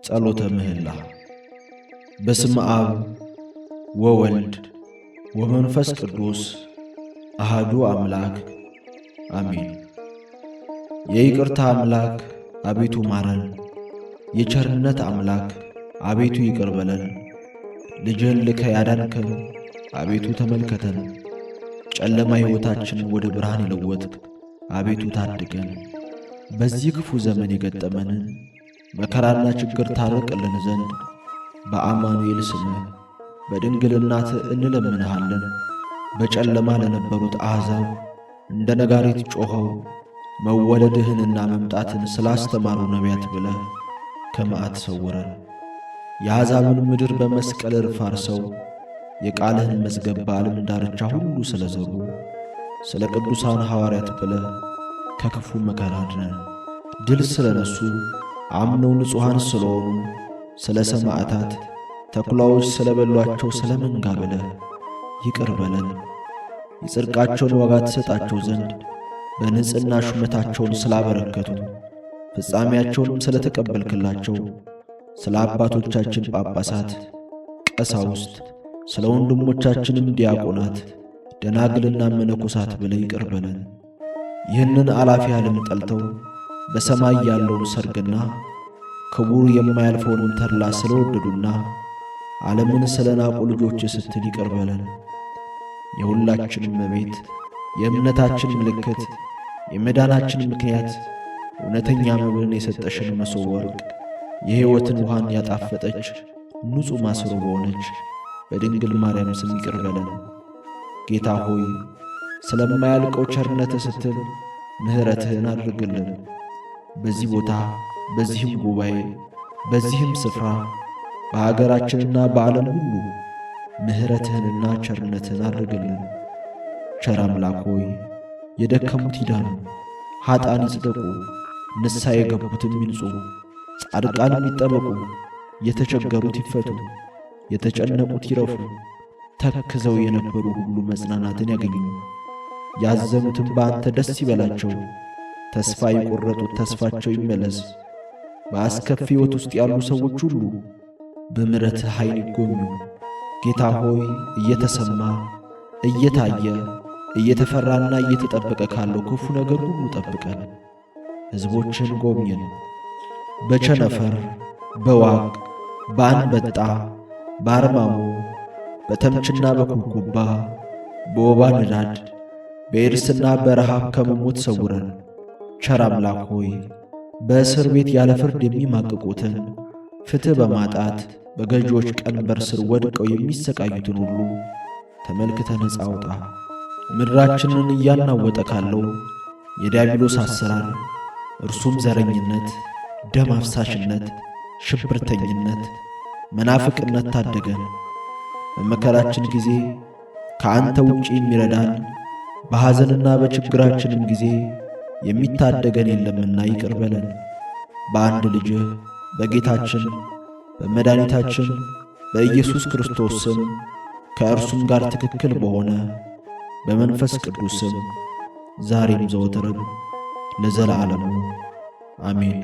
ጸሎተ ምህላ። በስመ አብ ወወልድ ወመንፈስ ቅዱስ አሃዱ አምላክ አሜን። የይቅርታ አምላክ አቤቱ ማረን፣ የቸርነት አምላክ አቤቱ ይቅር በለን። ልጅህን ልከ ያዳንከን አቤቱ ተመልከተን። ጨለማ ሕይወታችንን ወደ ብርሃን የለወጥክ አቤቱ ታድገን። በዚህ ክፉ ዘመን የገጠመንን መከራና ችግር ታርቅልን ዘንድ በአማኑኤል ስምህ በድንግል እናትህ እንለምንሃለን። በጨለማ ለነበሩት አሕዛብ እንደ ነጋሪት ጮኸው መወለድህንና መምጣትን ስላስተማሩ ነቢያት ብለህ ከመዓት ሰውረን። የአሕዛብን ምድር በመስቀል እርፍ አርሰው የቃልህን መዝገብ በዓለም ዳርቻ ሁሉ ስለ ዘሩ ስለ ቅዱሳን ሐዋርያት ብለህ ከክፉ መከራ አድነን። ድል ስለ ነሱ አምነው ንጹሐን ስለሆኑ ስለ ሰማዕታት ተኩላዎች ስለ በሏቸው ስለ መንጋ ብለህ ይቅር በለን። የጽድቃቸውን ዋጋ ትሰጣቸው ዘንድ በንጽሕና ሹመታቸውን ስላበረከቱ ፍጻሜያቸውንም ስለ ተቀበልክላቸው ስለ አባቶቻችን ጳጳሳት፣ ቀሳውስት፣ ስለ ወንድሞቻችንም ዲያቆናት፣ ደናግልና መነኮሳት ብለህ ይቅር በለን። ይህንን አላፊ ዓለም ጠልተው በሰማይ ያለውን ሰርግና ክቡር የማያልፈውን ተድላ ስለወደዱና ዓለምን ስለ ናቁ ልጆች ስትል ይቅር በለን። የሁላችንም እመቤት፣ የእምነታችን ምልክት፣ የመዳናችን ምክንያት፣ እውነተኛ መብልን የሰጠሽን መሶበ ወርቅ፣ የሕይወትን ውሃን ያጣፈጠች ንጹሕ ማሰሮ በሆነች በድንግል ማርያም ስም ይቅር በለን። ጌታ ሆይ ስለማያልቀው ቸርነትህ ስትል ምሕረትህን አድርግልን። በዚህ ቦታ በዚህም ጉባኤ በዚህም ስፍራ በአገራችንና በዓለም ሁሉ ምሕረትህንና ቸርነትህን አድርግልን። ቸር አምላክ ሆይ የደከሙት ይዳኑ፣ ኀጣን ይጽደቁ፣ ንስሐ የገቡትም ይንጹ፣ ጻድቃንም ይጠበቁ፣ የተቸገሩት ይፈቱ፣ የተጨነቁት ይረፉ፣ ተክዘው የነበሩ ሁሉ መጽናናትን ያገኙ፣ ያዘኑትም በአንተ ደስ ይበላቸው፣ ተስፋ የቈረጡት ተስፋቸው ይመለስ። በአስከፊ ሕይወት ውስጥ ያሉ ሰዎች ሁሉ በምሕረትህ ኃይል ይጎብኙ። ጌታ ሆይ እየተሰማ እየታየ እየተፈራና እየተጠበቀ ካለው ክፉ ነገር ሁሉ ጠብቀን። ሕዝቦችን ጎብኘን። በቸነፈር በዋግ በአንበጣ በአርማሞ በተምችና በኩብኩባ በወባ ንዳድ በኤድስና በረሃብ ከመሞት ሰውረን። ቸር አምላክ ሆይ በእስር ቤት ያለ ፍርድ የሚማቅቁትን ፍትሕ በማጣት በገዢዎች ቀንበር ስር ወድቀው የሚሰቃዩትን ሁሉ ተመልክተህ ነፃ አውጣ። ምድራችንን እያናወጠ ካለው የዲያብሎስ አሰራር እርሱም ዘረኝነት፣ ደም አፍሳሽነት፣ ሽብርተኝነት፣ መናፍቅነት ታደገን። በመከራችን ጊዜ ከአንተ ውጪ የሚረዳን በሐዘንና በችግራችንም ጊዜ የሚታደገን የለምና ይቅር በለን። በአንድ ልጅህ በጌታችን በመድኃኒታችን በኢየሱስ ክርስቶስ ስም ከእርሱም ጋር ትክክል በሆነ በመንፈስ ቅዱስ ስም ዛሬም ዘወትርም ለዘላለሙ አሜን።